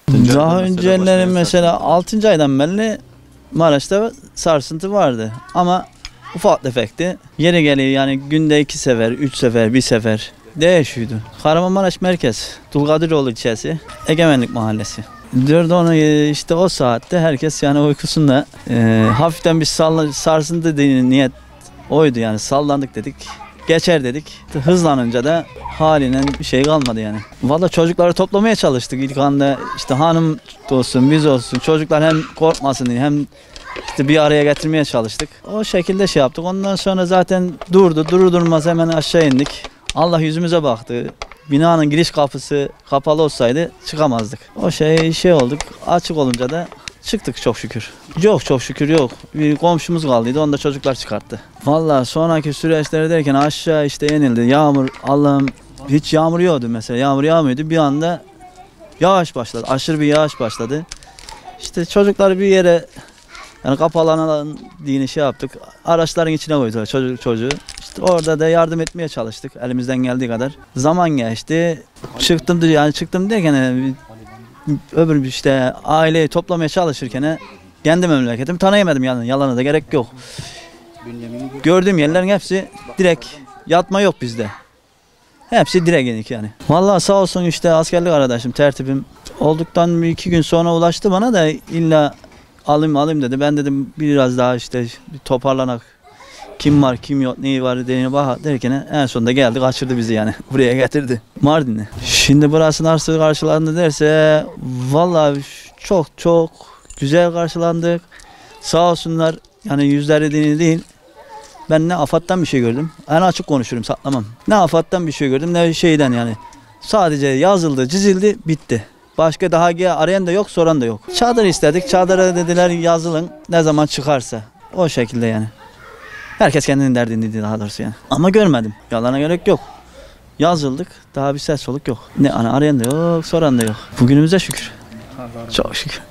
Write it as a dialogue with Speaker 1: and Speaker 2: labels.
Speaker 1: Daha önceleri mesela 6. aydan beri Maraş'ta sarsıntı vardı ama ufak tefekti. Yeri geliyor yani günde 2 sefer, 3 sefer, 1 sefer değişiyordu. Kahramanmaraş merkez, Dulkadiroğlu ilçesi, Egemenlik Mahallesi. Diyordu onu işte o saatte herkes yani uykusunda hafiften bir sarsıntı niyet oydu yani sallandık dedik. Geçer dedik. Hızlanınca da halinden bir şey kalmadı yani. Valla çocukları toplamaya çalıştık ilk anda işte hanım olsun biz olsun çocuklar hem korkmasın diye hem işte bir araya getirmeye çalıştık. O şekilde şey yaptık. Ondan sonra zaten durur durmaz hemen aşağı indik. Allah yüzümüze baktı. Binanın giriş kapısı kapalı olsaydı çıkamazdık. O şey olduk. Açık olunca da çıktık çok şükür. Yok çok şükür yok. Bir komşumuz kaldıydı. Onu da çocuklar çıkarttı. Vallahi sonraki süreçleri derken aşağı işte yenildi. Yağmur Allah'ım hiç yağmur yağıyordu mesela. Yağmur yağmıyordu. Bir anda yağış başladı. Aşırı bir yağış başladı. İşte çocuklar bir yere yani kapalı alan dini şey yaptık. Araçların içine koydular çocuğu. İşte orada da yardım etmeye çalıştık elimizden geldiği kadar. Zaman geçti. Çıktım derken öbür işte aileyi toplamaya çalışırken kendi memleketim tanıyamadım yani yalana da gerek yok. Gördüğüm yerlerin hepsi direkt yatma yok bizde. Hepsi direkt yenik yani. Vallahi sağ olsun işte askerlik arkadaşım tertibim olduktan 2 gün sonra ulaştı bana da illa alayım dedi. Ben dedim biraz daha işte bir toparlanak. Kim var kim yok neyi var dediğine bak derken en sonunda geldi kaçırdı bizi yani buraya getirdi Mardin'e. Şimdi burası nasıl karşılandı derse vallahi çok güzel karşılandık. Sağ olsunlar yani yüzleri değil. Ben ne AFAD'dan bir şey gördüm. En açık konuşurum saklamam. Ne AFAD'dan bir şey gördüm ne şeyden yani. Sadece yazıldı çizildi bitti. Başka daha arayan da yok soran da yok. Çadır istedik çadıra dediler yazılın ne zaman çıkarsa. O şekilde yani. Herkes kendinin derdindeydi daha doğrusu yani. Ama görmedim. Yalana gerek yok. Yazıldık. Daha bir ses soluk yok. Ne arayan da yok, soran da yok. Bugünümüze şükür. Çok şükür.